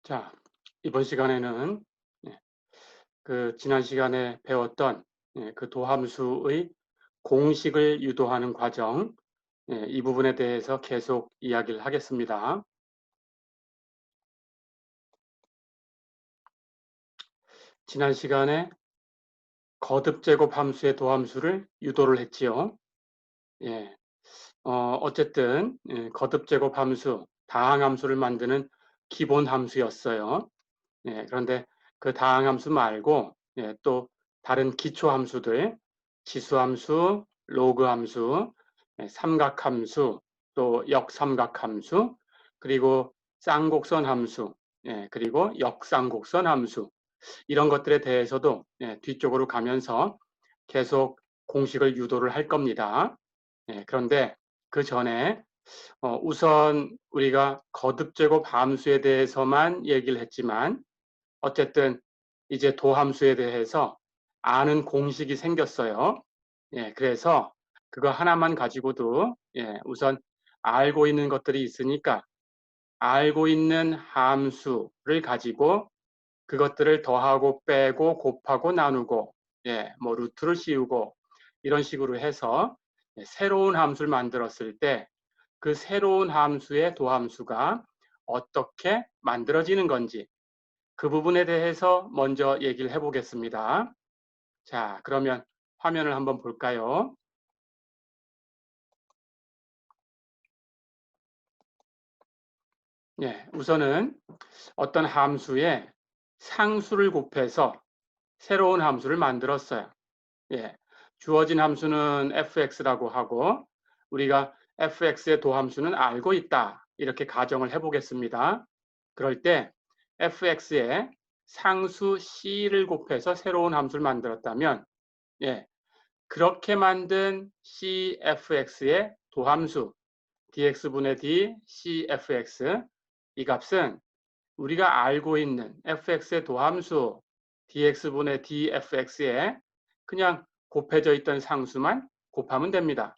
자, 이번 시간에는 지난 시간에 배웠던 그 도함수의 공식을 유도하는 과정, 이 부분에 대해서 계속 이야기를 하겠습니다. 지난 시간에 거듭 제곱 함수의 도함수를 유도를 했지요. 예, 어쨌든 거듭 제곱 함수, 다항 함수를 만드는 기본 함수였어요. 그런데 그 다항 함수 말고 또 다른 기초 함수들, 지수 함수, 로그 함수, 삼각 함수, 또 역삼각 함수, 그리고 쌍곡선 함수, 그리고 역쌍곡선 함수, 이런 것들에 대해서도 뒤쪽으로 가면서 계속 공식을 유도를 할 겁니다. 그런데 그 전에 우선 우리가 거듭제곱 함수에 대해서만 얘기를 했지만 어쨌든 이제 도함수에 대해서 아는 공식이 생겼어요. 그래서 그거 하나만 가지고도 우선 알고 있는 것들이 있으니까 알고 있는 함수를 가지고 그것들을 더하고 빼고 곱하고 나누고 뭐 루트를 씌우고 이런 식으로 해서 새로운 함수를 만들었을 때 그 새로운 함수의 도함수가 어떻게 만들어지는 건지 그 부분에 대해서 먼저 얘기를 해보겠습니다. 자, 그러면 화면을 한번 볼까요? 우선은 어떤 함수에 상수를 곱해서 새로운 함수를 만들었어요. 주어진 함수는 fx라고 하고 우리가 fx의 도함수는 알고 있다. 이렇게 가정을 해보겠습니다. 그럴 때 fx에 상수 c를 곱해서 새로운 함수를 만들었다면 그렇게 만든 cfx의 도함수 dx분의 d cfx 이 값은 우리가 알고 있는 fx의 도함수 dx분의 dfx에 그냥 곱해져 있던 상수만 곱하면 됩니다.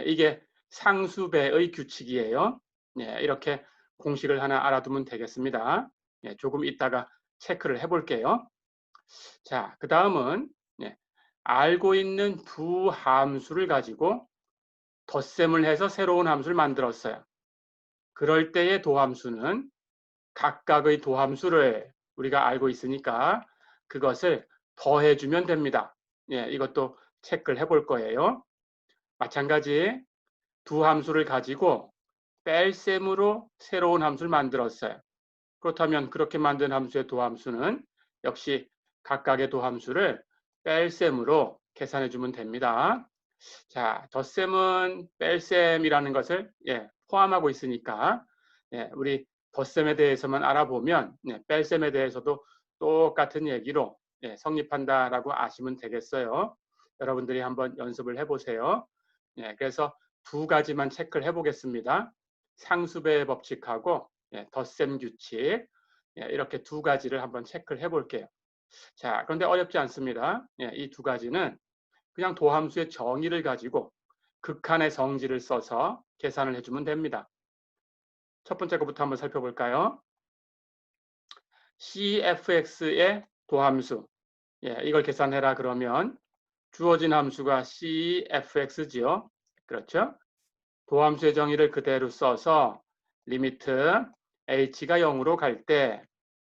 이게 상수배의 규칙이에요. 이렇게 공식을 하나 알아두면 되겠습니다. 조금 이따가 체크를 해볼게요. 자, 그 다음은 알고 있는 두 함수를 가지고 덧셈을 해서 새로운 함수를 만들었어요. 그럴 때의 도함수는 각각의 도함수를 우리가 알고 있으니까 그것을 더해주면 됩니다. 이것도 체크를 해볼 거예요. 마찬가지 두 함수를 가지고 뺄셈으로 새로운 함수를 만들었어요. 그렇다면 그렇게 만든 함수의 도함수는 역시 각각의 도함수를 뺄셈으로 계산해주면 됩니다. 자, 덧셈은 뺄셈이라는 것을 포함하고 있으니까 우리 덧셈에 대해서만 알아보면 뺄셈에 대해서도 똑같은 얘기로 성립한다라고 아시면 되겠어요. 여러분들이 한번 연습을 해보세요. 그래서 두 가지만 체크를 해보겠습니다. 상수배의 법칙하고 덧셈 규칙 이렇게 두 가지를 한번 체크를 해볼게요. 자, 그런데 어렵지 않습니다. 이 두 가지는 그냥 도함수의 정의를 가지고 극한의 성질을 써서 계산을 해주면 됩니다. 첫 번째 것부터 한번 살펴볼까요? cfx의 도함수. 이걸 계산해라 그러면 주어진 함수가 cfx지요. 그렇죠? 도함수의 정의를 그대로 써서 리미트 h가 0으로 갈 때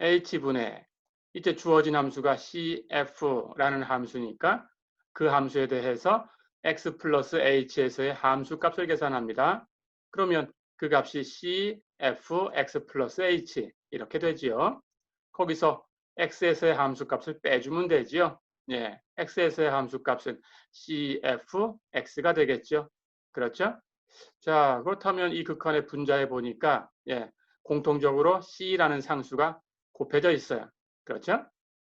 h분의 이제 주어진 함수가 cf라는 함수니까 그 함수에 대해서 x 플러스 h에서의 함수 값을 계산합니다. 그러면 그 값이 cf x 플러스 h 이렇게 되지요. 거기서 x에서의 함수 값을 빼주면 되지요. x에서의 함수 값은 cf x가 되겠죠. 그렇죠? 자, 그렇다면 이 극한의 분자에 보니까 공통적으로 C라는 상수가 곱해져 있어요. 그렇죠?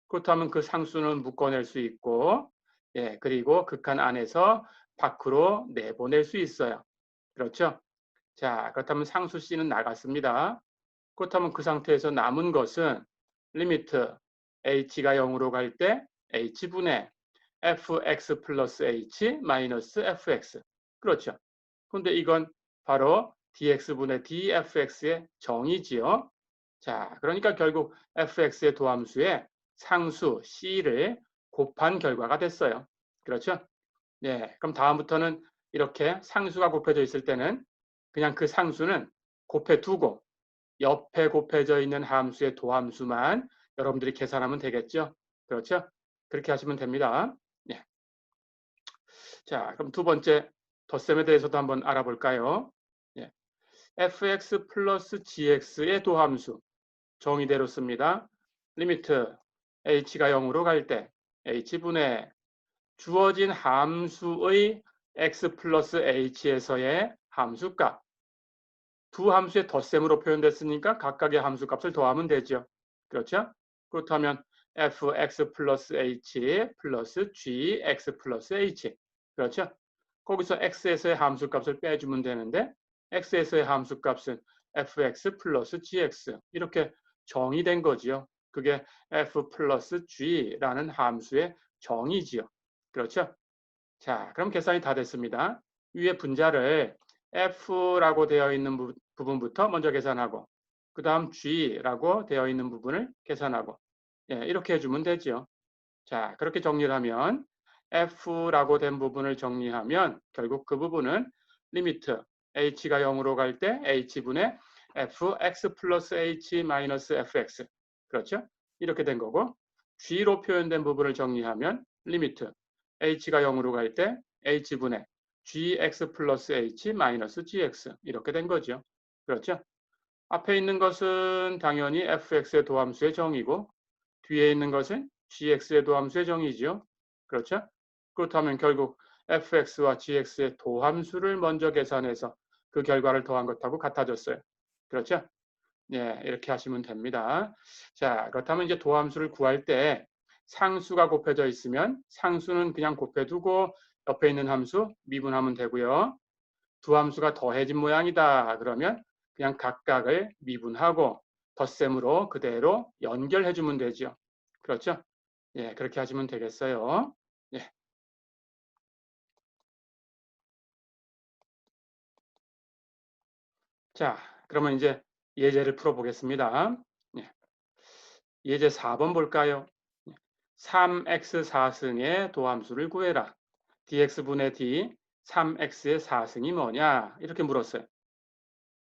그렇다면 그 상수는 묶어낼 수 있고 그리고 극한 안에서 밖으로 내보낼 수 있어요. 그렇죠? 자, 그렇다면 상수 C는 나갔습니다. 그렇다면 그 상태에서 남은 것은 리미트 h가 0으로 갈 때 h분의 fx 플러스 h 마이너스 fx. 그렇죠? 근데 이건 바로 dx분의 dfx의 정의지요. 자, 그러니까 결국 fx의 도함수에 상수 c를 곱한 결과가 됐어요. 그렇죠? 네, 그럼 다음부터는 이렇게 상수가 곱해져 있을 때는 그냥 그 상수는 곱해 두고 옆에 곱해져 있는 함수의 도함수만 여러분들이 계산하면 되겠죠? 그렇죠? 그렇게 하시면 됩니다. 네. 자, 그럼 두 번째 덧셈에 대해서도 한번 알아볼까요? 네. fx 플러스 gx의 도함수 정의대로 씁니다. 리미트 h가 0으로 갈 때 h분의 주어진 함수의 x 플러스 h에서의 함수값 두 함수의 덧셈으로 표현됐으니까 각각의 함수값을 더하면 되죠. 그렇죠? 그렇다면 fx 플러스 h 플러스 gx 플러스 h 그렇죠? 거기서 x에서의 함수값을 빼주면 되는데 x에서의 함수값은 fx 플러스 gx 이렇게 정의된 거지요. 그게 f 플러스 g라는 함수의 정의지요. 그렇죠? 자, 그럼 계산이 다 됐습니다. 위에 분자를 F라고 되어 있는 부분부터 먼저 계산하고 그 다음 G라고 되어 있는 부분을 계산하고 예, 이렇게 해주면 되죠. 자, 그렇게 정리를 하면 F라고 된 부분을 정리하면 결국 그 부분은 리미트 H가 0으로 갈 때 H분의 Fx 플러스 H 마이너스 Fx 그렇죠? 이렇게 된 거고 G로 표현된 부분을 정리하면 리미트 h가 0으로 갈 때 h분의 gx 플러스 h 마이너스 gx 이렇게 된 거죠. 그렇죠? 앞에 있는 것은 당연히 fx의 도함수의 정의고 뒤에 있는 것은 gx의 도함수의 정의죠. 그렇죠? 그렇다면 결국 fx와 gx의 도함수를 먼저 계산해서 그 결과를 더한 것하고 같아졌어요. 그렇죠? 예, 이렇게 하시면 됩니다. 자, 그렇다면 이제 도함수를 구할 때 상수가 곱해져 있으면 상수는 그냥 곱해두고 옆에 있는 함수 미분하면 되고요. 두 함수가 더해진 모양이다. 그러면 그냥 각각을 미분하고 덧셈으로 그대로 연결해주면 되죠. 그렇죠? 예, 그렇게 하시면 되겠어요. 예. 자, 그러면 이제 예제를 풀어보겠습니다. 예. 예제 4번 볼까요? 3x 4승의 도함수를 구해라. dx분의 d 3x의 4승이 뭐냐? 이렇게 물었어요.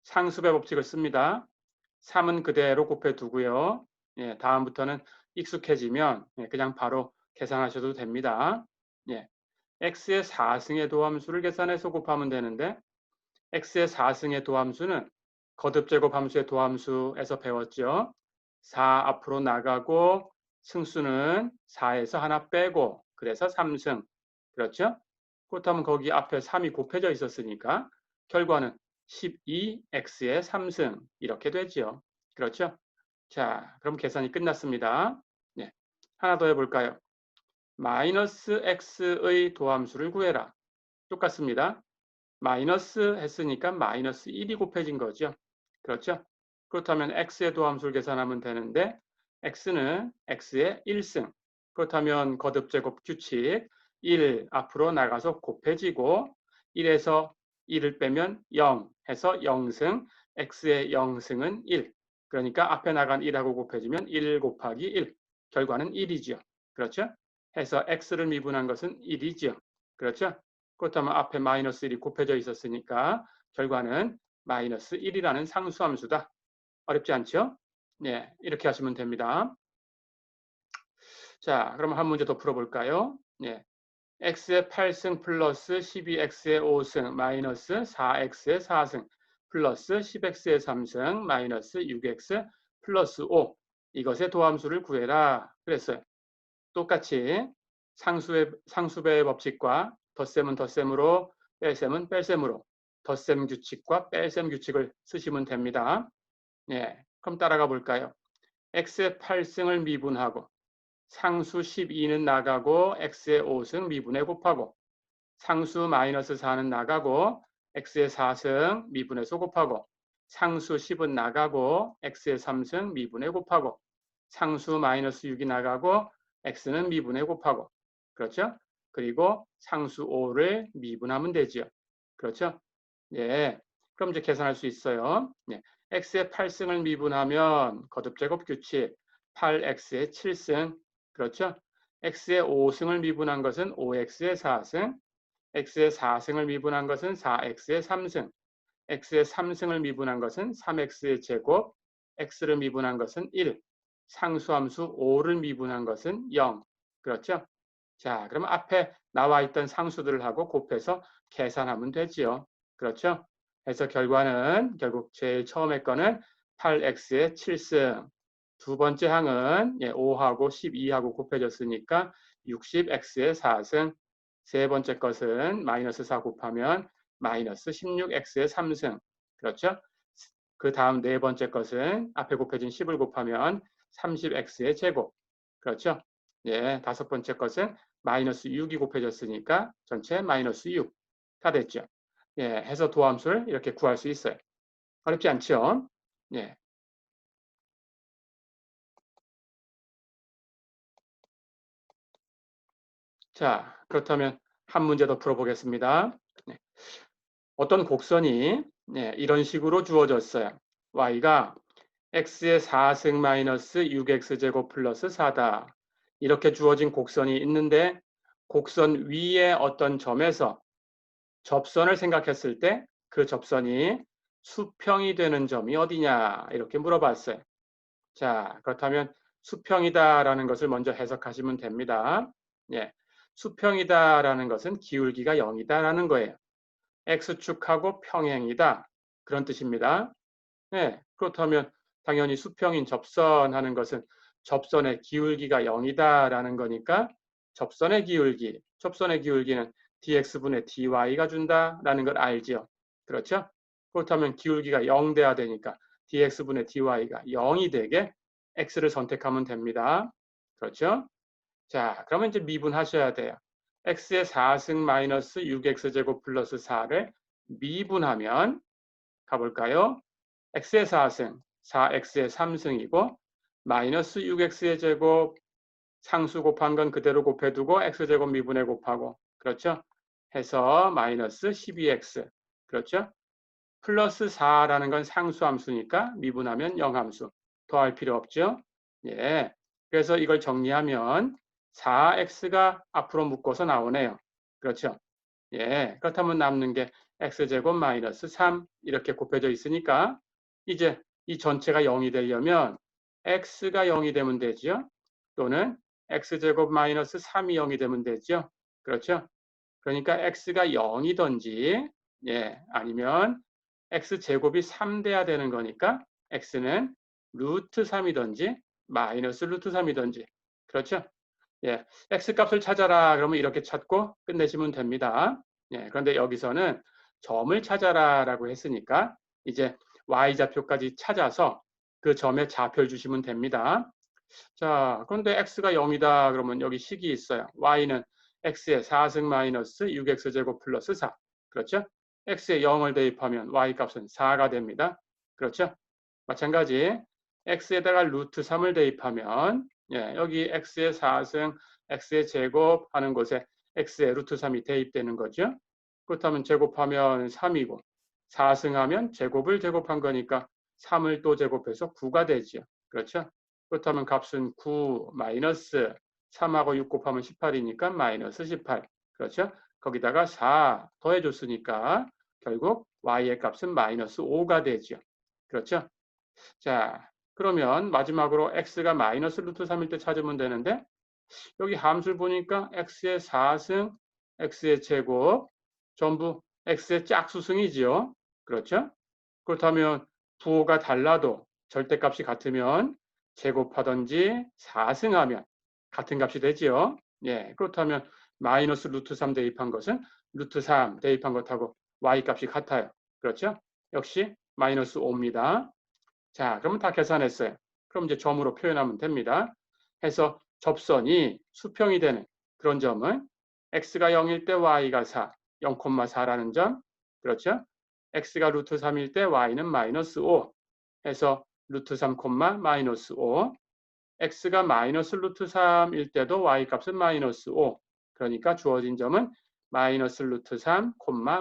상수배 법칙을 씁니다. 3은 그대로 곱해두고요. 예, 다음부터는 익숙해지면 그냥 바로 계산하셔도 됩니다. 예, x의 4승의 도함수를 계산해서 곱하면 되는데 x의 4승의 도함수는 거듭제곱 함수의 도함수에서 배웠죠. 4 앞으로 나가고 승수는 4에서 하나 빼고 그래서 3승. 그렇죠? 그렇다면 거기 앞에 3이 곱해져 있었으니까 결과는 12x의 3승 이렇게 되죠. 그렇죠? 자, 그럼 계산이 끝났습니다. 네, 하나 더 해볼까요? 마이너스 x의 도함수를 구해라. 똑같습니다. 마이너스 했으니까 마이너스 1이 곱해진 거죠. 그렇죠? 그렇다면 x의 도함수를 계산하면 되는데 x는 x의 1승. 그렇다면 거듭제곱 규칙 1 앞으로 나가서 곱해지고 1에서 1을 빼면 0 해서 0승 x의 0승은 1. 그러니까 앞에 나간 1하고 곱해지면 1 곱하기 1. 결과는 1이죠. 그렇죠? 해서 x를 미분한 것은 1이죠. 그렇죠? 그렇다면 앞에 마이너스 1이 곱해져 있었으니까 결과는 마이너스 1이라는 상수함수다. 어렵지 않죠? 네, 이렇게 하시면 됩니다. 자, 그럼 한 문제 더 풀어볼까요? 네, x의 8승 플러스 12x의 5승 마이너스 4x의 4승 플러스 10x의 3승 마이너스 6x 플러스 5 이것의 도함수를 구해라 그랬어요. 똑같이 상수배의 법칙과 덧셈은 덧셈으로 뺄셈은 뺄셈으로 덧셈 규칙과 뺄셈 규칙을 쓰시면 됩니다. 예, 그럼 따라가 볼까요? x의 8승을 미분하고 상수 12는 나가고 x의 5승 미분에 곱하고 상수 마이너스 4는 나가고 x의 4승 미분에서 곱하고 상수 10은 나가고 x의 3승 미분에 곱하고 상수 마이너스 6이 나가고 x는 미분에 곱하고 그렇죠? 그리고 상수 5를 미분하면 되죠. 그렇죠? 예. 그럼 이제 계산할 수 있어요. 예. x의 8승을 미분하면 거듭제곱 규칙 8x의 7승, 그렇죠? x의 5승을 미분한 것은 5x의 4승, x의 4승을 미분한 것은 4x의 3승, x의 3승을 미분한 것은 3x의 제곱, x를 미분한 것은 1, 상수함수 5를 미분한 것은 0. 그렇죠? 자, 그럼 앞에 나와 있던 상수들을 하고 곱해서 계산하면 되지요. 그렇죠? 그래서 결과는 결국 제일 처음에 거는 8x의 7승. 두 번째 항은 5하고 12하고 곱해졌으니까 60x의 4승. 세 번째 것은 마이너스 4 곱하면 마이너스 16x의 3승. 그렇죠? 그 다음 네 번째 것은 앞에 곱해진 10을 곱하면 30x의 제곱. 그렇죠? 예, 다섯 번째 것은 마이너스 6이 곱해졌으니까 전체 마이너스 6가 됐죠. 예, 해서 도함수를 이렇게 구할 수 있어요. 어렵지 않죠? 예. 자, 그렇다면 한 문제 더 풀어보겠습니다. 네. 어떤 곡선이 이런 식으로 주어졌어요. y가 x의 4승 마이너스 6x제곱 플러스 4다. 이렇게 주어진 곡선이 있는데 곡선 위에 어떤 점에서 접선을 생각했을 때 그 접선이 수평이 되는 점이 어디냐 이렇게 물어봤어요. 자, 그렇다면 수평이다라는 것을 먼저 해석하시면 됩니다. 예, 수평이다라는 것은 기울기가 0이다라는 거예요. x축하고 평행이다. 그런 뜻입니다. 네, 그렇다면 당연히 수평인 접선하는 것은 접선의 기울기가 0이다라는 거니까 접선의 기울기는 dx분의 dy가 준다라는 걸 알죠. 그렇죠? 그렇다면 기울기가 0 돼야 되니까 dx분의 dy가 0이 되게 x를 선택하면 됩니다. 그렇죠? 자, 그러면 이제 미분하셔야 돼요. x의 4승 마이너스 6x제곱 플러스 4를 미분하면 가볼까요? x의 4승, 4x의 3승이고 마이너스 6x의 제곱 상수 곱한 건 그대로 곱해두고 x제곱 미분해 곱하고 그렇죠? 해서 마이너스 12x 그렇죠? 플러스 4라는 건 상수함수니까 미분하면 영함수 더할 필요 없죠? 예. 그래서 이걸 정리하면 4x가 앞으로 묶어서 나오네요. 그렇죠? 예. 그렇다면 남는 게 x제곱 마이너스 3 이렇게 곱해져 있으니까 이제 이 전체가 0이 되려면 x가 0이 되면 되죠. 또는 x제곱 마이너스 3이 0이 되면 되죠. 그렇죠? 그러니까 x가 0이든지 아니면 x제곱이 3 돼야 되는 거니까 x는 루트 3이든지 마이너스 루트 3이든지 그렇죠? 예, x값을 찾아라 그러면 이렇게 찾고 끝내시면 됩니다. 예, 그런데 여기서는 점을 찾아라라고 했으니까 이제 y좌표까지 찾아서 그 점에 좌표를 주시면 됩니다. 자, 그런데 x가 0이다 그러면 여기 식이 있어요. y는 x의 4승 마이너스 6x제곱 플러스 4. 그렇죠? x에 0을 대입하면 y값은 4가 됩니다. 그렇죠? 마찬가지 x에다가 루트 3을 대입하면 여기 x의 4승, x의 제곱 하는 곳에 x의 루트 3이 대입되는 거죠. 그렇다면 제곱하면 3이고 4승하면 제곱을 제곱한 거니까 3을 또 제곱해서 9가 되죠. 그렇죠? 그렇다면 값은 9 마이너스 3하고 6 곱하면 18이니까 마이너스 18. 그렇죠? 거기다가 4 더해줬으니까 결국 y의 값은 마이너스 5가 되죠. 그렇죠? 자, 그러면 마지막으로 x가 마이너스 루트 3일 때 찾으면 되는데 여기 함수를 보니까 x의 4승, x의 제곱 전부 x의 짝수승이지요. 그렇죠? 그렇다면 부호가 달라도 절대값이 같으면 제곱하든지 4승하면 같은 값이 되지요. 예, 그렇다면 마이너스 루트 3 대입한 것은 루트 3 대입한 것하고 y값이 같아요. 그렇죠? 역시 마이너스 5입니다. 자, 그러면 다 계산했어요. 그럼 이제 점으로 표현하면 됩니다. 해서 접선이 수평이 되는 그런 점은 x가 0일 때 y가 4, 0,4라는 점. 그렇죠? x가 루트 3일 때 y는 마이너스 5 해서 루트 3, 마이너스 5. x가 마이너스 루트 3일 때도 y값은 마이너스 5. 그러니까 주어진 점은 마이너스 루트 3,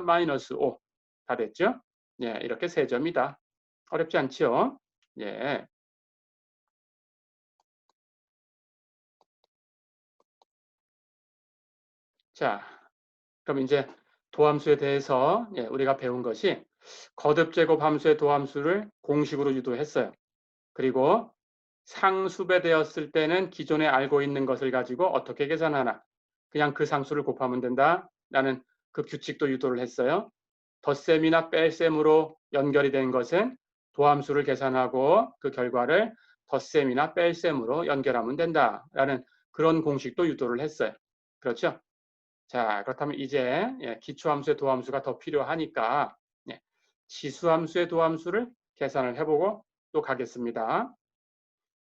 마이너스 5. 다 됐죠? 예, 이렇게 세 점이다. 어렵지 않죠? 예. 자, 그럼 이제 도함수에 대해서 우리가 배운 것이 거듭 제곱 함수의 도함수를 공식으로 유도했어요. 그리고 상수배되었을 때는 기존에 알고 있는 것을 가지고 어떻게 계산하나. 그냥 그 상수를 곱하면 된다. 라는 그 규칙도 유도를 했어요. 덧셈이나 뺄셈으로 연결이 된 것은 도함수를 계산하고 그 결과를 덧셈이나 뺄셈으로 연결하면 된다라는 그런 공식도 유도를 했어요. 그렇죠? 자, 그렇다면 이제 기초함수의 도함수가 더 필요하니까 지수함수의 도함수를 계산을 해보고 또 가겠습니다.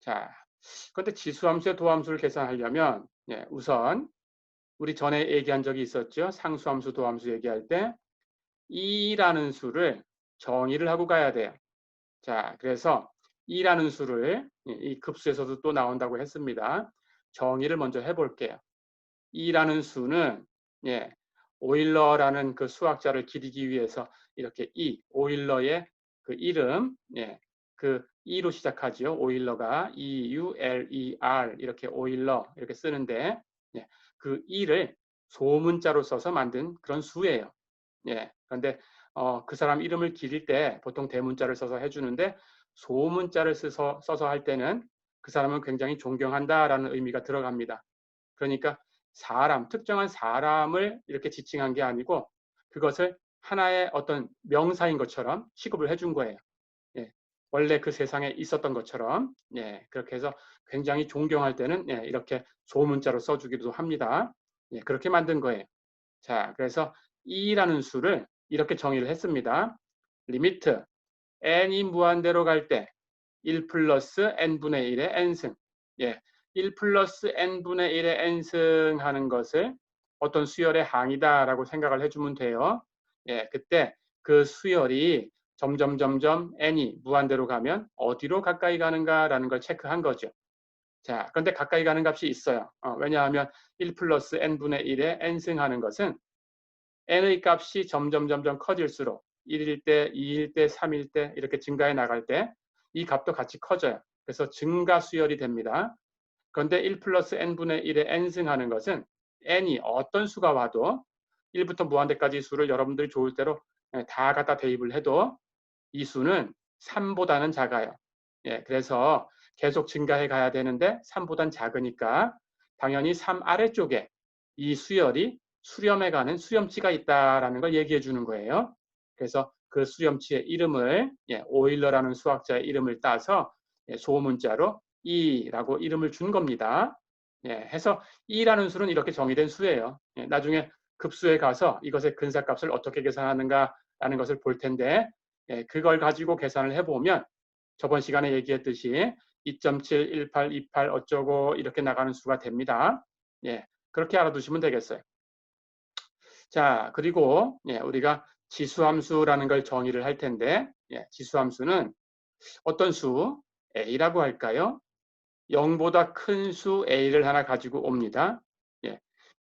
자, 그런데 지수함수의 도함수를 계산하려면 우선 우리 전에 얘기한 적이 있었죠. 상수함수, 도함수 얘기할 때 2라는 수를 정의를 하고 가야 돼요. 자, 그래서 2라는 수를 이 급수에서도 또 나온다고 했습니다. 정의를 먼저 해볼게요. 2라는 수는 오일러라는 그 수학자를 기리기 위해서 이렇게 오일러의 그 이름, 그 E로 시작하지요. 오일러가 E-U-L-E-R 이렇게 오일러 이렇게 쓰는데 그 E를 소문자로 써서 만든 그런 수예요. 그런데 그 사람 이름을 기릴 때 보통 대문자를 써서 해주는데 소문자를 써서 할 때는 그 사람은 굉장히 존경한다라는 의미가 들어갑니다. 그러니까 특정한 사람을 이렇게 지칭한 게 아니고 그것을 하나의 어떤 명사인 것처럼 취급을 해준 거예요. 원래 그 세상에 있었던 것처럼 그렇게 해서 굉장히 존경할 때는 이렇게 소문자로 써주기도 합니다. 그렇게 만든 거예요. 자, 그래서 E라는 수를 이렇게 정의를 했습니다. 리미트 n이 무한대로 갈 때 1 플러스 n분의 1의 n승 1 플러스 n분의 1의 n승 하는 것을 어떤 수열의 항이다라고 생각을 해주면 돼요. 그때 그 수열이 점점 n이 무한대로 가면 어디로 가까이 가는가라는 걸 체크한 거죠. 자, 그런데 가까이 가는 값이 있어요. 왜냐하면 1 플러스 n분의 1의 n승 하는 것은 n의 값이 점점 커질수록 1일 때, 2일 때, 3일 때 이렇게 증가해 나갈 때 이 값도 같이 커져요. 그래서 증가 수열이 됩니다. 그런데 1 플러스 n분의 1의 n승하는 것은 n이 어떤 수가 와도 1부터 무한대까지 수를 여러분들이 좋을 대로 다 갖다 대입을 해도 이 수는 3보다는 작아요. 그래서 계속 증가해 가야 되는데 3보단 작으니까 당연히 3 아래쪽에 이 수열이 수렴해 가는 수렴치가 있다라는 걸 얘기해 주는 거예요. 그래서 그 수렴치의 이름을 오일러라는 수학자의 이름을 따서 소문자로 E라고 이름을 준 겁니다. 해서 E라는 수는 이렇게 정의된 수예요. 나중에 급수에 가서 이것의 근사값을 어떻게 계산하는가라는 것을 볼 텐데 그걸 가지고 계산을 해보면 저번 시간에 얘기했듯이 2.7, 18, 28 어쩌고 이렇게 나가는 수가 됩니다. 그렇게 알아두시면 되겠어요. 자, 그리고 우리가 지수함수라는 걸 정의를 할 텐데 지수함수는 어떤 수? A라고 할까요? 0보다 큰 수 A를 하나 가지고 옵니다.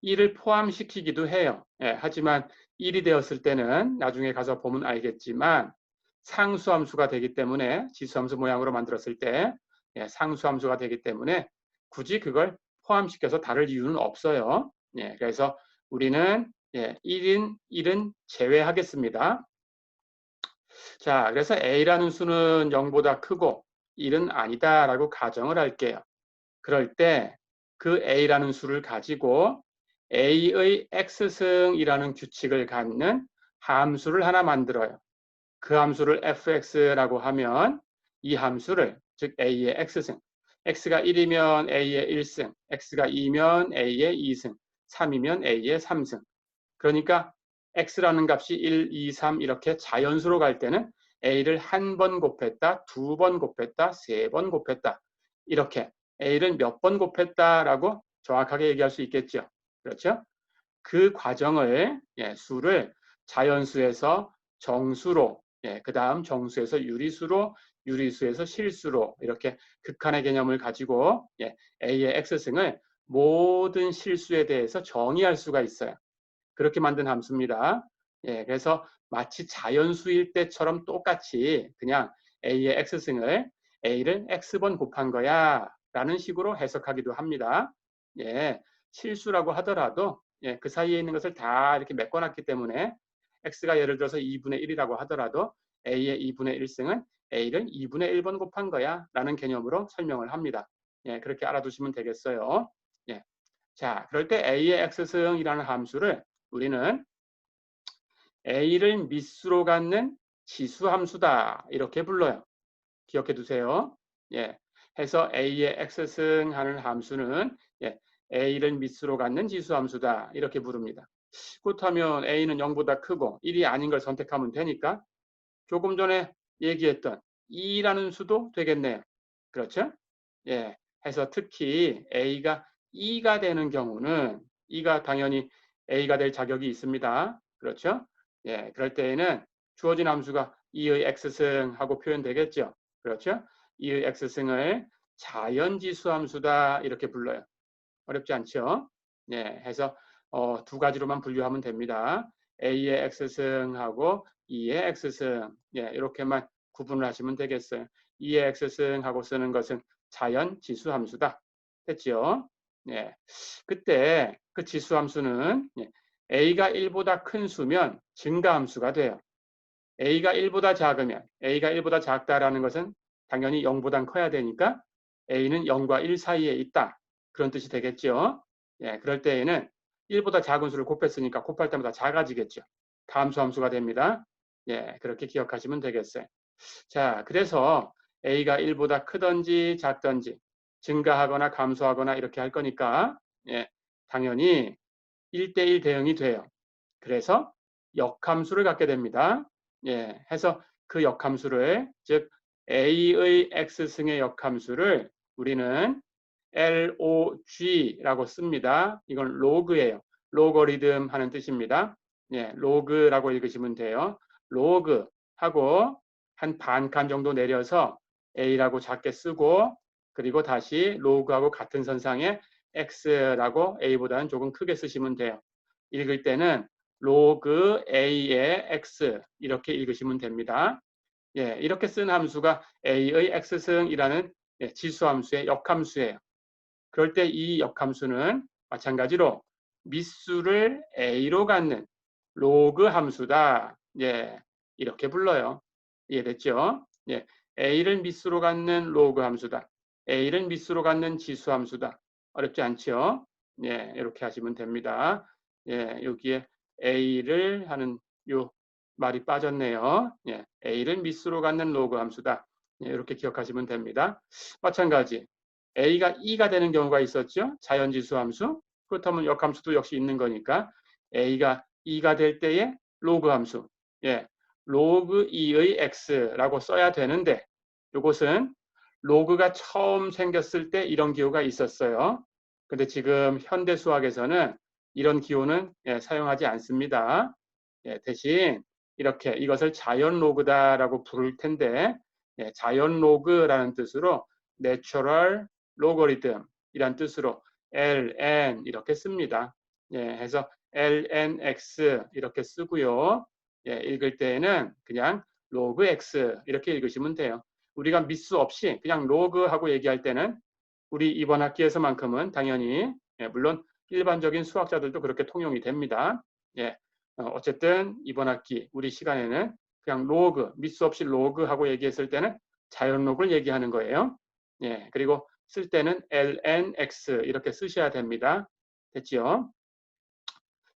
1을 포함시키기도 해요. 하지만 1이 되었을 때는 나중에 가서 보면 알겠지만 상수함수가 되기 때문에 지수함수 모양으로 만들었을 때 상수함수가 되기 때문에 굳이 그걸 포함시켜서 다룰 이유는 없어요. 그래서 우리는 1은 제외하겠습니다. 자, 그래서 A라는 수는 0보다 크고 1은 아니다라고 가정을 할게요. 그럴 때 그 A라는 수를 가지고 A의 X승이라는 규칙을 갖는 함수를 하나 만들어요. 그 함수를 fx라고 하면 이 함수를 즉 A의 X승 X가 1이면 A의 1승, X가 2면 A의 2승, 3이면 A의 3승 그러니까 x라는 값이 1, 2, 3 이렇게 자연수로 갈 때는 a를 한 번 곱했다, 두 번 곱했다, 세 번 곱했다. 이렇게 a를 몇 번 곱했다라고 정확하게 얘기할 수 있겠죠. 그렇죠? 그 과정을 수를 자연수에서 정수로, 그 다음 정수에서 유리수로, 유리수에서 실수로 이렇게 극한의 개념을 가지고 a의 x승을 모든 실수에 대해서 정의할 수가 있어요. 그렇게 만든 함수입니다. 그래서 마치 자연수일 때처럼 똑같이 그냥 a의 x승을 a를 x번 곱한 거야 라는 식으로 해석하기도 합니다. 예, 실수라고 하더라도 예, 그 사이에 있는 것을 다 이렇게 메꿔놨기 때문에 x가 예를 들어서 2분의 1이라고 하더라도 a의 2분의 1승은 a를 2분의 1번 곱한 거야 라는 개념으로 설명을 합니다. 예, 그렇게 알아두시면 되겠어요. 예. 자, 그럴 때 a의 x승이라는 함수를 우리는 a를 미수로 갖는 지수함수다 이렇게 불러요. 기억해 두세요. 예, 해서 a의 x승 하는 함수는 예, a를 미수로 갖는 지수함수다 이렇게 부릅니다. 그렇다면 a는 0보다 크고 1이 아닌 걸 선택하면 되니까 조금 전에 얘기했던 2라는 수도 되겠네요. 그렇죠? 예, 해서 특히 a가 2가 되는 경우는 2가 당연히 a가 될 자격이 있습니다. 그렇죠? 예, 그럴 때에는 주어진 함수가 2의 x승하고 표현되겠죠. 그렇죠? 2의 x승을 자연지수 함수다 이렇게 불러요. 어렵지 않죠? 예, 해서 두 가지로만 분류하면 됩니다. a의 x승하고 2의 x승 예, 이렇게만 구분을 하시면 되겠어요. 2의 x승하고 쓰는 것은 자연 지수 함수다. 됐죠? 예. 그때 그 지수 함수는 예, a가 1보다 큰 수면 증가 함수가 돼요. a가 1보다 작으면 a가 1보다 작다라는 것은 당연히 0보단 커야 되니까 a는 0과 1 사이에 있다. 그런 뜻이 되겠죠. 예, 그럴 때에는 1보다 작은 수를 곱했으니까 곱할 때마다 작아지겠죠. 감소함수가 됩니다. 예, 그렇게 기억하시면 되겠어요. 자, 그래서 a가 1보다 크든지 작든지 증가하거나 감소하거나 이렇게 할 거니까 예, 당연히 1대1 대응이 돼요. 그래서 역함수를 갖게 됩니다. 예, 해서 그 역함수를 즉 a의 x승의 역함수를 우리는 log라고 씁니다. 이건 로그예요. 로거리즘 하는 뜻입니다. 예, 로그라고 읽으시면 돼요. 로그 하고 한 반 칸 정도 내려서 a라고 작게 쓰고 그리고 다시 로그하고 같은 선상에 x라고 a보다는 조금 크게 쓰시면 돼요. 읽을 때는 로그 a의 x 이렇게 읽으시면 됩니다. 예, 이렇게 쓴 함수가 a의 x승이라는 예, 지수함수의 역함수예요. 그럴 때 이 역함수는 마찬가지로 미수를 a로 갖는 로그 함수다. 예, 이렇게 불러요. 이해됐죠? 예, a를 미수로 갖는 로그 함수다. a를 미수로 갖는 지수 함수다. 어렵지 않죠? 예, 이렇게 하시면 됩니다. 예, 여기에 a를 하는 요 말이 빠졌네요. 예, a를 미수로 갖는 로그 함수다. 예, 이렇게 기억하시면 됩니다. 마찬가지 a가 2가 되는 경우가 있었죠. 자연지수 함수. 그렇다면 역함수도 역시 있는 거니까 a가 2가 될 때의 로그 함수. 예, 로그 2의 x라고 써야 되는데 이것은 로그가 처음 생겼을 때 이런 기호가 있었어요. 근데 지금 현대 수학에서는 이런 기호는 예, 사용하지 않습니다. 예, 대신 이렇게 이것을 자연 로그다라고 부를 텐데 예, 자연 로그라는 뜻으로 natural logarithm 이란 뜻으로 ln 이렇게 씁니다. 예, 해서 lnx 이렇게 쓰고요. 예, 읽을 때에는 그냥 로그 x 이렇게 읽으시면 돼요. 우리가 미수 없이 그냥 로그하고 얘기할 때는 우리 이번 학기에서만큼은 당연히 예, 물론 일반적인 수학자들도 그렇게 통용이 됩니다. 예, 어쨌든 이번 학기 우리 시간에는 그냥 로그, 미수 없이 로그하고 얘기했을 때는 자연 로그를 얘기하는 거예요. 예, 그리고 쓸 때는 lnx 이렇게 쓰셔야 됩니다. 됐죠?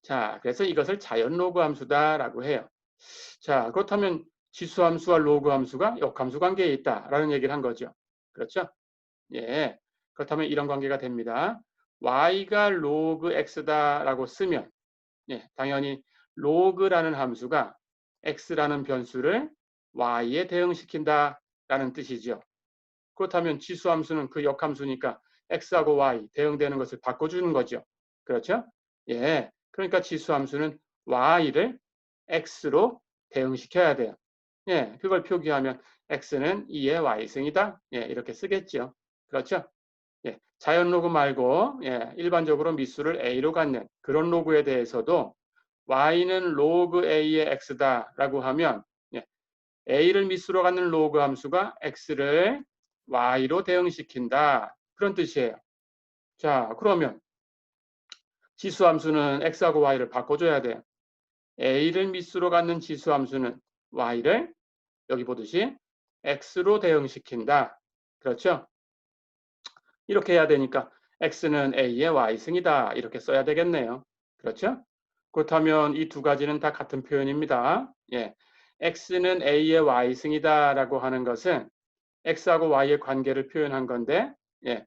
자, 그래서 이것을 자연 로그 함수다라고 해요. 자, 그렇다면 지수 함수와 로그 함수가 역함수 관계에 있다라는 얘기를 한 거죠. 그렇죠? 예, 그렇다면 이런 관계가 됩니다. y가 로그 x다라고 쓰면 예, 당연히 로그라는 함수가 x라는 변수를 y에 대응시킨다라는 뜻이죠. 그렇다면 지수함수는 그 역함수니까 x하고 y 대응되는 것을 바꿔주는 거죠. 그렇죠? 예, 그러니까 지수함수는 y를 x로 대응시켜야 돼요. 예, 그걸 표기하면 x는 2의 y승이다. 예, 이렇게 쓰겠죠. 그렇죠? 예, 자연 로그 말고 예, 일반적으로 미수를 a로 갖는 그런 로그에 대해서도 y는 로그 a의 x다라고 하면 예, a를 미수로 갖는 로그 함수가 x를 y로 대응시킨다. 그런 뜻이에요. 자, 그러면 지수 함수는 x하고 y를 바꿔줘야 돼요. a를 미수로 갖는 지수 함수는 y를 여기 보듯이 x로 대응시킨다. 그렇죠? 이렇게 해야 되니까 x는 a의 y승이다. 이렇게 써야 되겠네요. 그렇죠? 그렇다면 이 두 가지는 다 같은 표현입니다. 예. x는 a의 y승이다 라고 하는 것은 x하고 y의 관계를 표현한 건데 예.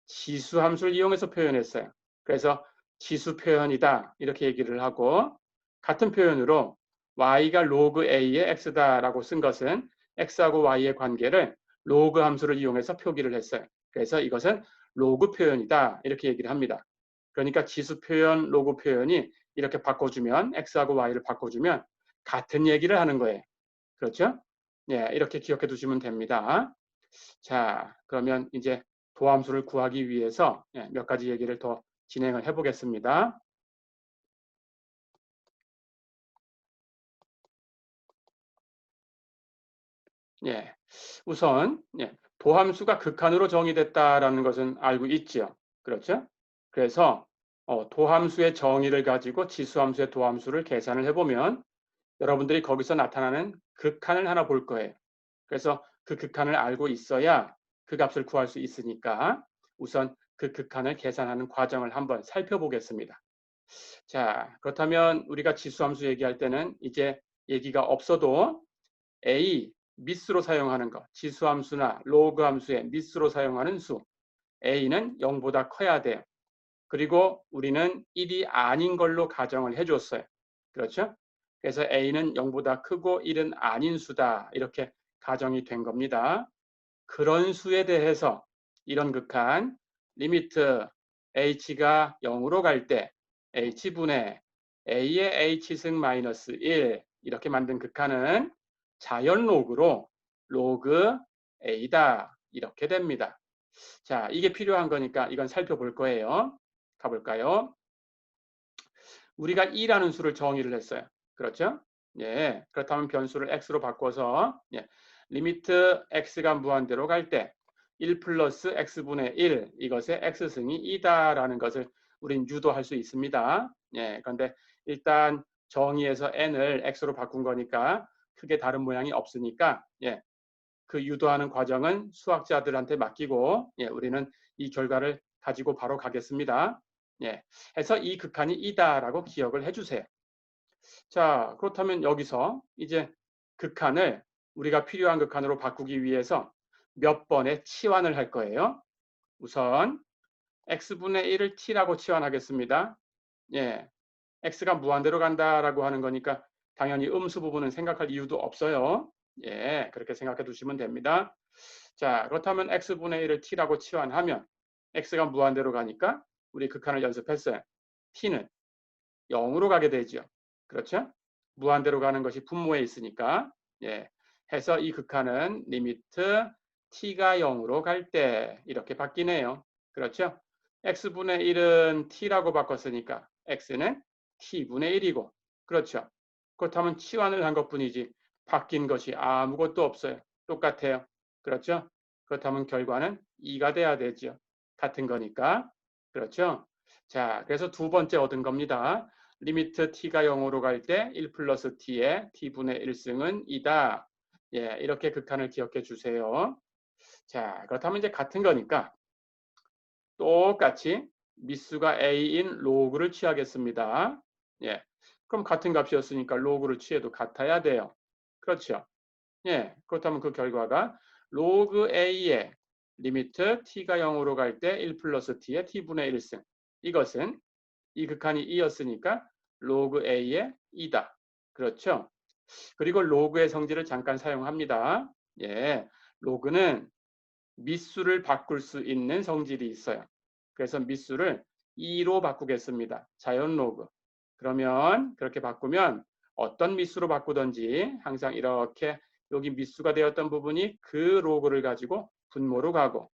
지수 함수를 이용해서 표현했어요. 그래서 지수 표현이다 이렇게 얘기를 하고 같은 표현으로 y가 로그 a의 x다라고 쓴 것은 x하고 y의 관계를 로그 함수를 이용해서 표기를 했어요. 그래서 이것은 로그 표현이다 이렇게 얘기를 합니다. 그러니까 지수 표현, 로그 표현이 이렇게 바꿔주면 x하고 y를 바꿔주면 같은 얘기를 하는 거예요. 그렇죠? 예, 이렇게 기억해 두시면 됩니다. 자, 그러면 이제 도함수를 구하기 위해서 몇 가지 얘기를 더 진행을 해보겠습니다. 예, 우선 도함수가 극한으로 정의됐다라는 것은 알고 있지요. 그렇죠? 그래서 도함수의 정의를 가지고 지수함수의 도함수를 계산을 해보면 여러분들이 거기서 나타나는 극한을 하나 볼 거예요. 그래서 그 극한을 알고 있어야 그 값을 구할 수 있으니까 우선 그 극한을 계산하는 과정을 한번 살펴보겠습니다. 자, 그렇다면 우리가 지수함수 얘기할 때는 이제 얘기가 없어도 a, 미수로 사용하는 것, 지수함수나 로그 함수의 미수로 사용하는 수, a는 0보다 커야 돼요. 그리고 우리는 1이 아닌 걸로 가정을 해줬어요. 그렇죠? 그래서 a는 0보다 크고 1은 아닌 수다. 이렇게 가정이 된 겁니다. 그런 수에 대해서 이런 극한 리미트 h가 0으로 갈 때 h분의 a의 h승 마이너스 1 이렇게 만든 극한은 자연 로그로 로그 a다. 이렇게 됩니다. 자, 이게 필요한 거니까 이건 살펴볼 거예요. 가볼까요? 우리가 2라는 수를 정의를 했어요. 그렇죠? 예. 그렇다면 변수를 x로 바꿔서 리미트 x가 무한대로 갈 때 1 플러스 x분의 1 이것의 x승이 2다라는 것을 우린 유도할 수 있습니다. 예. 그런데 일단 정의에서 n을 x로 바꾼 거니까 크게 다른 모양이 없으니까 그 유도하는 과정은 수학자들한테 맡기고 우리는 이 결과를 가지고 바로 가겠습니다. 해서 이 극한이 이다라고 기억을 해주세요. 자, 그렇다면 여기서 이제 극한을 우리가 필요한 극한으로 바꾸기 위해서 몇 번의 치환을 할 거예요. 우선 x분의 1을 t라고 치환하겠습니다. 예, x가 무한대로 간다라고 하는 거니까 당연히 음수 부분은 생각할 이유도 없어요. 예, 그렇게 생각해 두시면 됩니다. 자, 그렇다면 x분의 1을 t라고 치환하면 x가 무한대로 가니까 우리 극한을 연습했어요. t는 0으로 가게 되죠. 그렇죠? 무한대로 가는 것이 분모에 있으니까 예, 해서 이 극한은 리미트 t가 0으로 갈 때 이렇게 바뀌네요. 그렇죠? x분의 1은 t라고 바꿨으니까 x는 t분의 1이고 그렇죠? 그렇다면 치환을 한 것뿐이지 바뀐 것이 아무것도 없어요. 똑같아요. 그렇죠? 그렇다면 결과는 2가 돼야 되죠. 같은 거니까. 그렇죠? 자, 그래서 두 번째 얻은 겁니다. 리미트 t가 0으로 갈 때 1 플러스 t의 t분의 1승은 2다. 예, 이렇게 극한을 기억해 주세요. 자, 그렇다면 이제 같은 거니까 똑같이 미수가 a인 로그를 취하겠습니다. 예, 그럼 같은 값이었으니까 로그를 취해도 같아야 돼요. 그렇죠? 예, 그렇다면 그 결과가 로그 a의 리미트 t가 0으로 갈 때 1 플러스 t의 t분의 1승. 이것은 이 극한이 2였으니까 로그 a의 2다. 그렇죠? 그리고 로그의 성질을 잠깐 사용합니다. 예, 로그는 미수를 바꿀 수 있는 성질이 있어요. 그래서 미수를 2로 바꾸겠습니다. 자연 로그. 그러면 그렇게 바꾸면 어떤 미수로 바꾸든지 항상 이렇게 여기 미수가 되었던 부분이 그 로그를 가지고 분모로 가고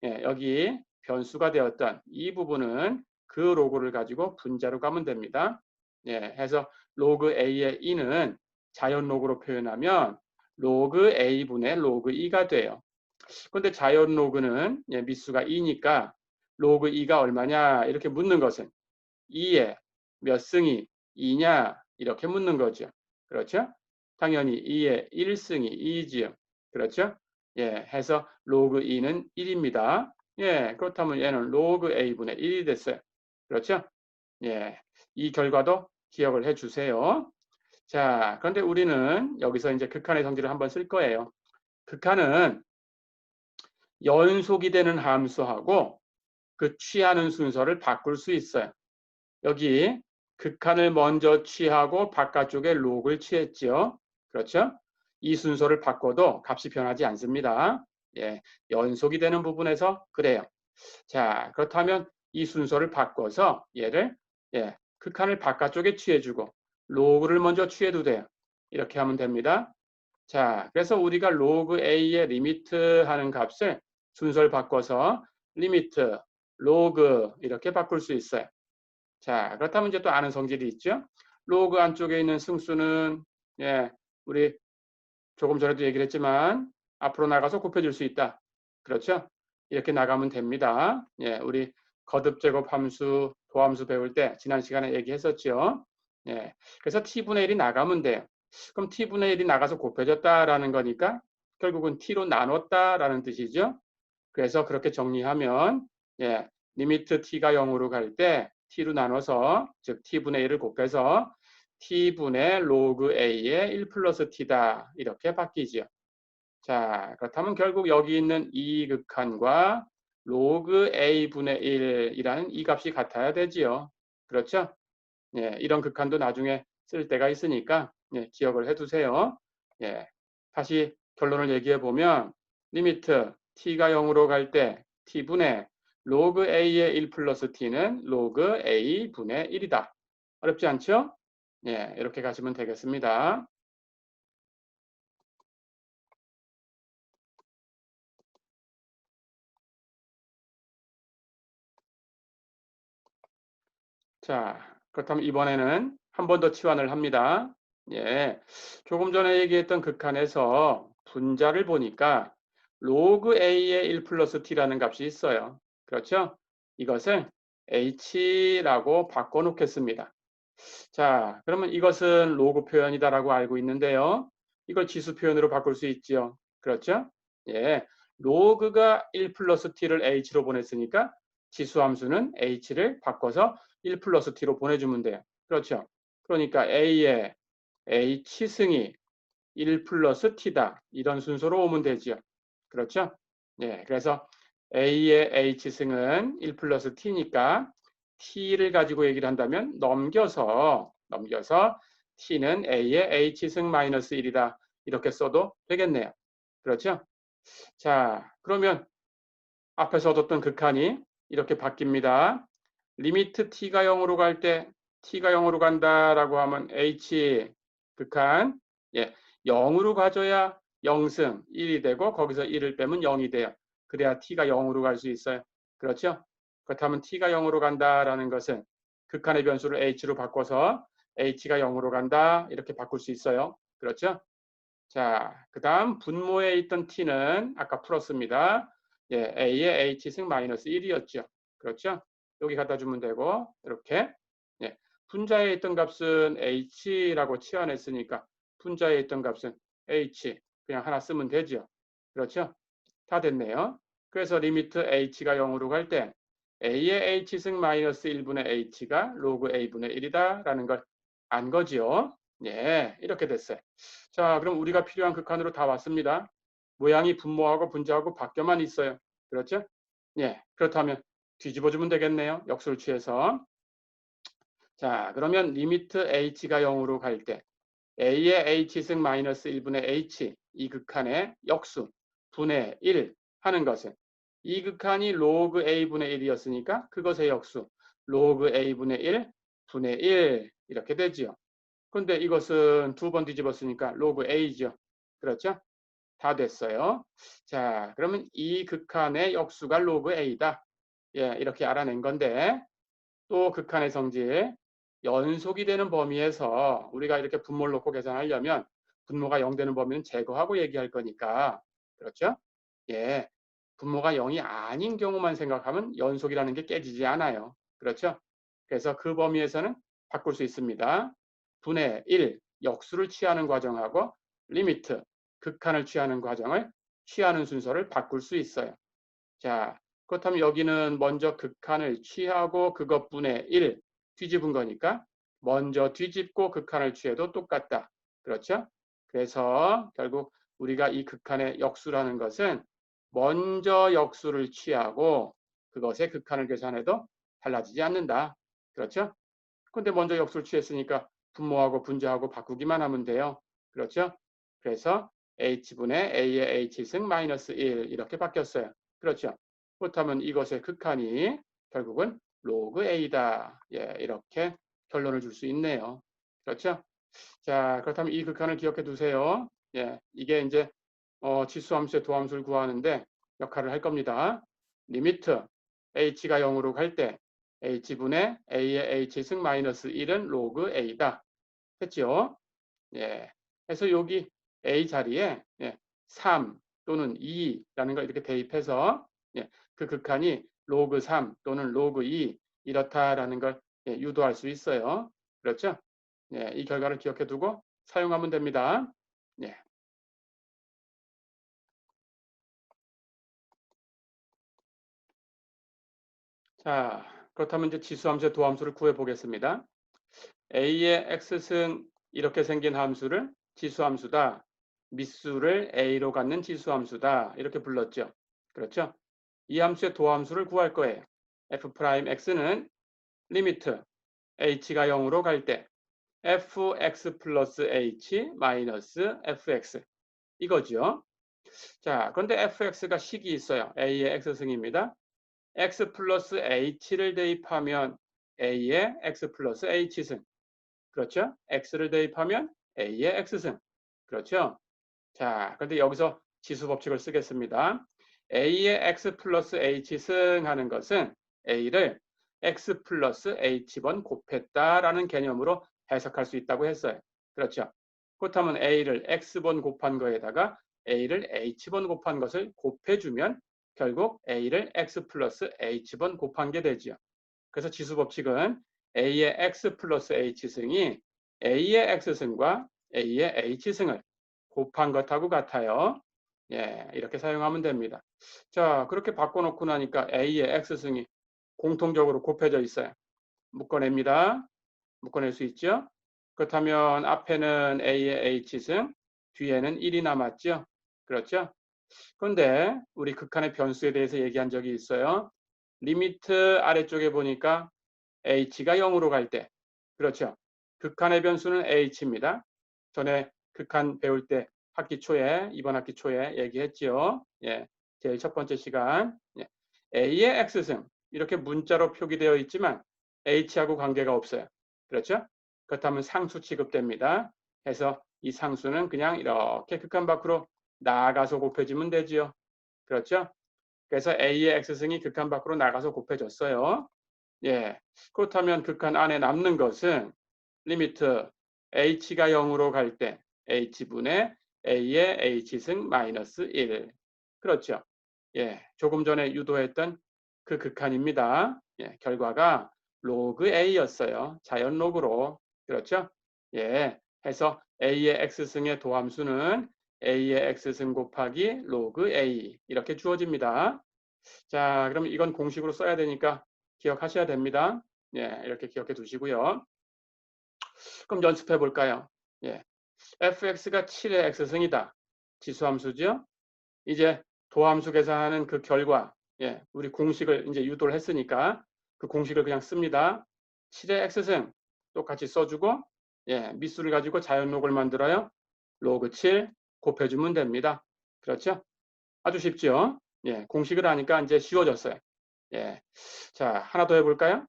여기 변수가 되었던 이 부분은 그 로그를 가지고 분자로 가면 됩니다. 해서 로그 a의 2는 자연 로그로 표현하면 로그 A분의 로그 2가 돼요. 그런데 자연 로그는 미수가 2니까 로그 2가 얼마냐 이렇게 묻는 것은 2에 몇 승이 2냐 이렇게 묻는 거죠. 그렇죠? 당연히 2에 1승이 2지요. 그렇죠? 예, 해서 로그 2는 1입니다. 예, 그렇다면 얘는 로그 A분의 1이 됐어요. 그렇죠? 예, 이 결과도 기억을 해 주세요. 자, 그런데 우리는 여기서 이제 극한의 성질을 한번 쓸 거예요. 극한은 연속이 되는 함수하고 그 취하는 순서를 바꿀 수 있어요. 여기 극한을 먼저 취하고 바깥쪽에 록을 취했죠. 그렇죠? 이 순서를 바꿔도 값이 변하지 않습니다. 예, 연속이 되는 부분에서 그래요. 자, 그렇다면 이 순서를 바꿔서 얘를 극한을 바깥쪽에 취해주고 로그를 먼저 취해도 돼요. 이렇게 하면 됩니다. 자, 그래서 우리가 로그 A의 리미트 하는 값을 순서를 바꿔서 리미트, 로그 이렇게 바꿀 수 있어요. 자, 그렇다면 이제 또 아는 성질이 있죠. 로그 안쪽에 있는 승수는 우리 조금 전에도 얘기를 했지만 앞으로 나가서 곱해줄 수 있다. 그렇죠? 이렇게 나가면 됩니다. 예, 우리 거듭 제곱 함수, 도함수 배울 때 지난 시간에 얘기했었죠. 예, 그래서 t분의 1이 나가면 돼요. 그럼 t분의 1이 나가서 곱해졌다라는 거니까 결국은 t로 나눴다라는 뜻이죠. 그래서 그렇게 정리하면 리미트 t가 0으로 갈 때 t로 나눠서 즉 t분의 1을 곱해서 t분의 로그 a의 1 플러스 t다 이렇게 바뀌지요. 자, 그렇다면 결국 여기 있는 이 극한과 로그 a분의 1이라는 이 값이 같아야 되지요. 그렇죠? 예, 이런 극한도 나중에 쓸 때가 있으니까 기억을 해두세요. 예, 다시 결론을 얘기해 보면 리미트 t가 0으로 갈 때 t분의 로그 a의 1 플러스 t는 로그 a분의 1이다. 어렵지 않죠? 예, 이렇게 가시면 되겠습니다. 자, 그렇다면 이번에는 한 번 더 치환을 합니다. 예, 조금 전에 얘기했던 극한에서 분자를 보니까 로그 a의 1 플러스 t라는 값이 있어요. 그렇죠? 이것을 h라고 바꿔놓겠습니다. 자, 그러면 이것은 로그 표현이다라고 알고 있는데요. 이걸 지수 표현으로 바꿀 수 있지요. 그렇죠? 예, 로그가 1 플러스 t를 h로 보냈으니까 지수 함수는 h를 바꿔서 1 플러스 t로 보내주면 돼요. 그렇죠? 그러니까 a의 h승이 1 플러스 t다. 이런 순서로 오면 되지요. 그렇죠? 예, 그래서 a의 h승은 1 플러스 t니까 t를 가지고 얘기를 한다면 넘겨서 t는 a의 h승 마이너스 1이다. 이렇게 써도 되겠네요. 그렇죠? 자, 그러면 앞에서 얻었던 극한이 이렇게 바뀝니다. 리미트 t가 0으로 갈 때 t가 0으로 간다라고 하면 h 극한 0으로 가져야 0승 1이 되고 거기서 1을 빼면 0이 돼요. 그래야 t가 0으로 갈 수 있어요. 그렇죠? 그렇다면 t가 0으로 간다라는 것은 극한의 변수를 h로 바꿔서 h가 0으로 간다 이렇게 바꿀 수 있어요. 그렇죠? 자, 그 다음 분모에 있던 t는 아까 풀었습니다. a의 h승 마이너스 1이었죠. 그렇죠? 여기 갖다 주면 되고 이렇게 분자에 있던 값은 h라고 치환했으니까 분자에 있던 값은 h 그냥 하나 쓰면 되죠. 그렇죠? 다 됐네요. 그래서 리미트 h가 0으로 갈 때 a의 h승 마이너스 1분의 h가 로그 a분의 1이다 라는 걸 안 거지요. 예, 이렇게 됐어요. 자, 그럼 우리가 필요한 극한으로 다 왔습니다. 모양이 분모하고 분자하고 바뀌어만 있어요. 그렇죠? 예, 그렇다면 뒤집어주면 되겠네요. 역수를 취해서. 자, 그러면 리미트 h가 0으로 갈 때 a의 h승 마이너스 1분의 h 이 극한의 역수 분의 1 하는 것은 이 극한이 로그 a분의 1이었으니까 그것의 역수 로그 a분의 1 분의 1 이렇게 되지요. 그런데 이것은 두 번 뒤집었으니까 로그 a죠. 그렇죠? 다 됐어요. 자, 그러면 이 극한의 역수가 로그 a다. 예, 이렇게 알아낸 건데 또 극한의 성질 연속이 되는 범위에서 우리가 이렇게 분모를 놓고 계산하려면 분모가 0 되는 범위는 제거하고 얘기할 거니까. 그렇죠? 예. 분모가 0이 아닌 경우만 생각하면 연속이라는 게 깨지지 않아요. 그렇죠? 그래서 그 범위에서는 바꿀 수 있습니다. 분의 1, 역수를 취하는 과정하고 리미트, 극한을 취하는 과정을 취하는 순서를 바꿀 수 있어요. 자, 그렇다면 여기는 먼저 극한을 취하고 그것분의 1 뒤집은 거니까 먼저 뒤집고 극한을 취해도 똑같다. 그렇죠? 그래서 결국 우리가 이 극한의 역수라는 것은 먼저 역수를 취하고 그것의 극한을 계산해도 달라지지 않는다. 그렇죠? 근데 먼저 역수를 취했으니까 분모하고 분자하고 바꾸기만 하면 돼요. 그렇죠? 그래서 h분의 a의 h승 마이너스 1 이렇게 바뀌었어요. 그렇죠? 그렇다면 이것의 극한이 결국은 로그 a다. 예, 이렇게 결론을 줄 수 있네요. 그렇죠? 자, 그렇다면 이 극한을 기억해 두세요. 예, 이게 이제 지수함수의 도함수를 구하는데 역할을 할 겁니다. 리미트 h가 0으로 갈 때 h분의 a의 h승 마이너스 1은 로그 a다. 했죠? 예. 그래서 여기 a 자리에 3 또는 2라는 걸 이렇게 대입해서 그 극한이 로그 3 또는 로그 2 이렇다라는 걸 유도할 수 있어요. 그렇죠? 이 결과를 기억해 두고 사용하면 됩니다. 예. 자, 그렇다면 이제 지수함수의 도함수를 구해 보겠습니다. a의 x승 이렇게 생긴 함수를 지수함수다. 밑수를 a로 갖는 지수함수다. 이렇게 불렀죠. 그렇죠? 이 함수의 도함수를 구할 거예요. f'x는 리미트 h가 0으로 갈 때 fx 플러스 h 마이너스 fx 이거죠. 자, 그런데 fx가 식이 있어요. a의 x승입니다. x 플러스 h를 대입하면 a의 x 플러스 h승. 그렇죠? x를 대입하면 a의 x승. 그렇죠? 자, 그런데 여기서 지수 법칙을 쓰겠습니다. a의 x 플러스 h승 하는 것은 a를 x 플러스 h번 곱했다라는 개념으로 해석할 수 있다고 했어요. 그렇죠? 그렇다면 a를 x번 곱한 거에다가 a를 h번 곱한 것을 곱해주면 결국 a를 x 플러스 h번 곱한 게 되죠. 그래서 지수 법칙은 a의 x 플러스 h승이 a의 x승과 a의 h승을 곱한 것하고 같아요. 예, 이렇게 사용하면 됩니다. 자, 그렇게 바꿔놓고 나니까 a의 x승이 공통적으로 곱해져 있어요. 묶어냅니다. 묶어낼 수 있죠? 그렇다면 앞에는 a의 h승, 뒤에는 1이 남았죠? 그렇죠? 그런데 우리 극한의 변수에 대해서 얘기한 적이 있어요. 리미트 아래쪽에 보니까 h가 0으로 갈 때, 그렇죠? 극한의 변수는 h입니다. 전에 극한 배울 때 학기 초에, 이번 학기 초에 얘기했지요. 예, 제일 첫 번째 시간. 예, a의 x승 이렇게 문자로 표기되어 있지만 h하고 관계가 없어요. 그렇죠? 그렇다면 상수 취급됩니다. 해서 이 상수는 그냥 이렇게 극한 밖으로 나가서 곱해지면 되지요. 그렇죠? 그래서 a의 x승이 극한 밖으로 나가서 곱해졌어요. 예. 그렇다면 극한 안에 남는 것은 리미트 h가 0으로 갈 때 h분의 a의 h승 마이너스 1. 그렇죠. 예. 조금 전에 유도했던 그 극한입니다. 예. 결과가 로그 a였어요. 자연 로그로. 그렇죠? 예. 해서 a의 x승의 도함수는 a의 x승 곱하기 로그 a 이렇게 주어집니다. 자, 그럼 이건 공식으로 써야 되니까 기억하셔야 됩니다. 예, 이렇게 기억해 두시고요. 그럼 연습해 볼까요? 예, fx가 7의 x승이다. 지수함수죠? 이제 도함수 계산하는 그 결과, 예, 우리 공식을 이제 유도를 했으니까 그 공식을 그냥 씁니다. 7의 x승 똑같이 써주고, 예, 밑수를 가지고 자연록을 만들어요. 로그 7 곱해주면 됩니다. 그렇죠? 아주 쉽죠? 예, 공식을 하니까 이제 쉬워졌어요. 예. 자, 하나 더 해볼까요?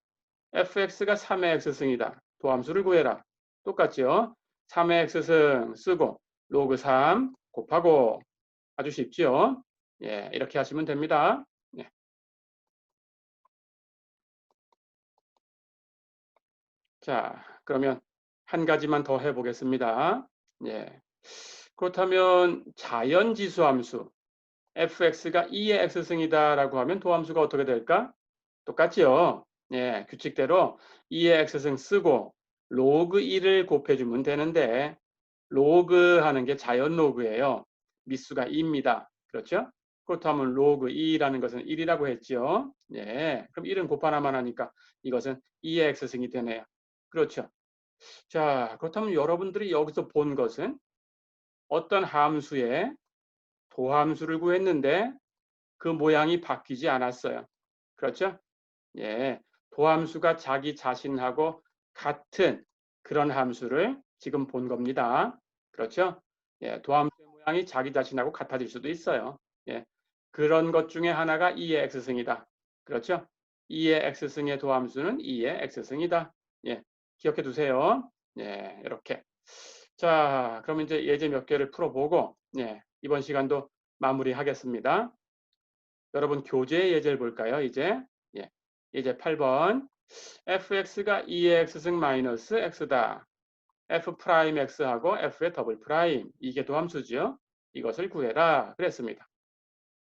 fx가 3의 x승이다. 도함수를 구해라. 똑같죠? 3의 x승 쓰고 로그 3 곱하고 아주 쉽죠? 예, 이렇게 하시면 됩니다. 예. 자, 그러면 한 가지만 더 해보겠습니다. 예. 그렇다면 자연지수 함수 fx가 2의 x승이다라고 하면 도함수가 어떻게 될까? 똑같죠? 예, 규칙대로 2의 x승 쓰고 로그 1을 곱해주면 되는데 로그 하는 게 자연 로그예요. 미수가 2입니다. 그렇죠? 그렇다면 로그 2라는 것은 1이라고 했죠. 예, 그럼 1은 곱하나만 하니까 이것은 2의 x승이 되네요. 그렇죠? 자, 그렇다면 여러분들이 여기서 본 것은 어떤 함수의 도함수를 구했는데 그 모양이 바뀌지 않았어요. 그렇죠? 예, 도함수가 자기 자신하고 같은 그런 함수를 지금 본 겁니다. 그렇죠? 예, 도함수의 모양이 자기 자신하고 같아질 수도 있어요. 예, 그런 것 중에 하나가 2의 x승이다. 그렇죠? 2의 x승의 도함수는 2의 x승이다. 예, 기억해 두세요. 예, 이렇게. 자, 그러면 이제 예제 몇 개를 풀어보고 예, 이번 시간도 마무리하겠습니다. 여러분 교재 예제를 볼까요? 이제 예, 예제 8번 fx가 2의 x승 마이너스 x다. f 프라임 x하고 f의 더블 프라임 이게 도함수죠. 이것을 구해라 그랬습니다.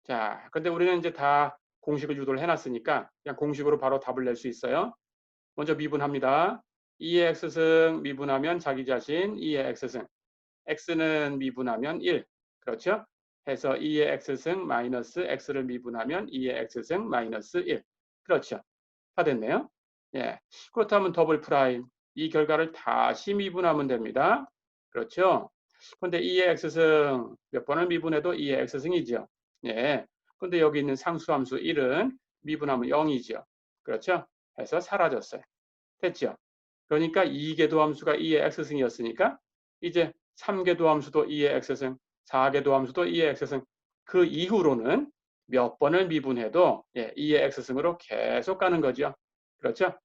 자, 근데 우리는 이제 다 공식을 유도를 해놨으니까 그냥 공식으로 바로 답을 낼 수 있어요. 먼저 미분합니다. 2의 x승 미분하면 자기 자신 2의 x승 x는 미분하면 1. 그렇죠? 해서 2의 x승 마이너스 x를 미분하면 2의 x승 마이너스 1. 그렇죠? 다 됐네요. 예. 그렇다면 더블 프라임. 이 결과를 다시 미분하면 됩니다. 그렇죠? 근데 2의 x승 몇 번을 미분해도 2의 x승이죠. 예. 근데 여기 있는 상수함수 1은 미분하면 0이죠. 그렇죠? 해서 사라졌어요. 됐죠? 그러니까 2궤도 함수가 2의 x승이었으니까 이제 3궤도 함수도 2의 x승, 4궤도 함수도 2의 x승. 그 이후로는 몇 번을 미분해도 2의 x승으로 계속 가는 거죠. 그렇죠?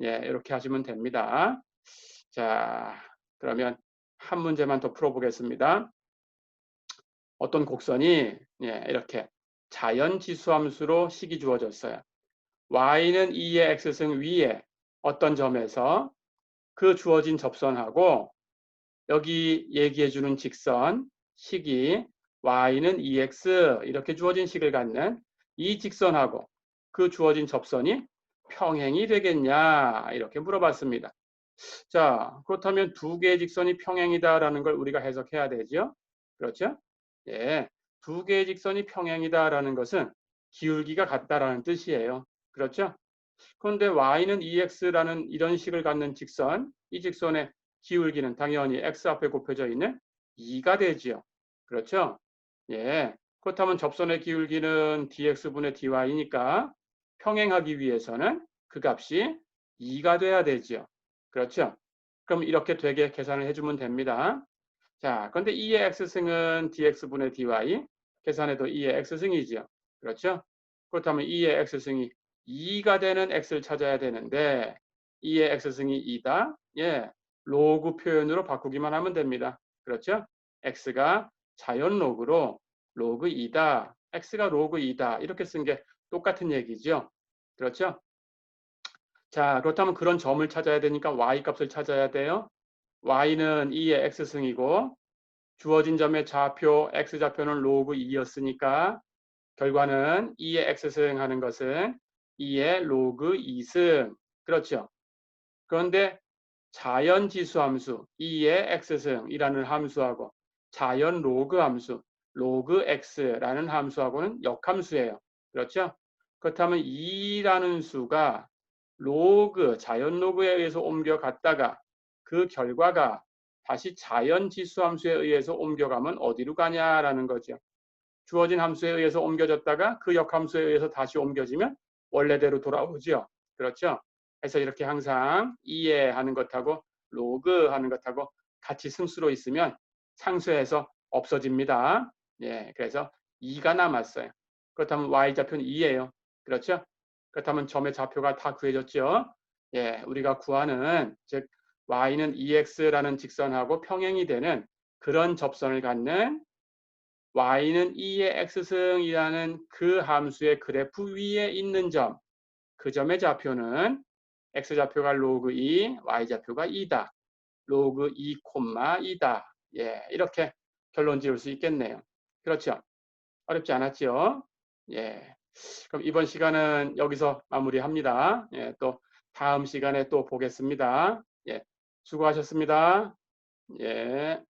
예, 이렇게 하시면 됩니다. 자, 그러면 한 문제만 더 풀어보겠습니다. 어떤 곡선이 이렇게 자연지수함수로 식이 주어졌어요. y는 2의 x승 위에 어떤 점에서 그 주어진 접선하고 여기 얘기해주는 직선, 식이 y는 2x 이렇게 주어진 식을 갖는 이 직선하고 그 주어진 접선이 평행이 되겠냐 이렇게 물어봤습니다. 자, 그렇다면 두 개의 직선이 평행이다라는 걸 우리가 해석해야 되죠. 그렇죠? 예, 두 개의 직선이 평행이다라는 것은 기울기가 같다라는 뜻이에요. 그렇죠? 그런데 y는 2x라는 이런 식을 갖는 직선, 이 직선의 기울기는 당연히 x 앞에 곱해져 있는 2가 되지요. 그렇죠? 예. 그렇다면 접선의 기울기는 dx분의 dy니까 평행하기 위해서는 그 값이 2가 돼야 되지요. 그렇죠? 그럼 이렇게 되게 계산을 해주면 됩니다. 자, 그런데 2의 x승은 dx분의 dy, 계산해도 2의 x승이지요. 그렇죠? 그렇다면 2의 x승이 2가 되는 x를 찾아야 되는데 2의 x승이 2다. 예, 로그 표현으로 바꾸기만 하면 됩니다. 그렇죠? x가 자연 로그로 로그 2다. x가 로그 2다. 이렇게 쓴 게 똑같은 얘기죠. 그렇죠? 자, 그렇다면 그런 점을 찾아야 되니까 y 값을 찾아야 돼요. y는 2의 x승이고 주어진 점의 좌표 x좌표는 로그 2였으니까 결과는 2의 x승 하는 것은 2의 로그 2승. 그렇죠. 그런데 자연지수 함수 2의 x승이라는 함수하고 자연 로그 함수 로그 x라는 함수하고는 역함수예요. 그렇죠? 그렇다면 2라는 수가 로그 자연 로그에 의해서 옮겨갔다가 그 결과가 다시 자연지수 함수에 의해서 옮겨가면 어디로 가냐라는 거죠. 주어진 함수에 의해서 옮겨졌다가 그 역함수에 의해서 다시 옮겨지면 원래대로 돌아오죠. 그렇죠? 그래서 이렇게 항상 이해하는 것하고 로그 하는 것하고 같이 승수로 있으면 상수에서 없어집니다. 예, 그래서 2가 남았어요. 그렇다면 y좌표는 2예요. 그렇죠? 그렇다면 점의 좌표가 다 구해졌죠. 예, 우리가 구하는 즉 y는 2x라는 직선하고 평행이 되는 그런 접선을 갖는 y는 2의 x승이라는 그 함수의 그래프 위에 있는 점, 그 점의 좌표는 x좌표가 로그 2, y좌표가 2다. 로그 2, 2다. 예, 이렇게 결론 지을 수 있겠네요. 그렇죠? 어렵지 않았죠? 예. 그럼 이번 시간은 여기서 마무리합니다. 예, 또 다음 시간에 또 보겠습니다. 예, 수고하셨습니다. 예.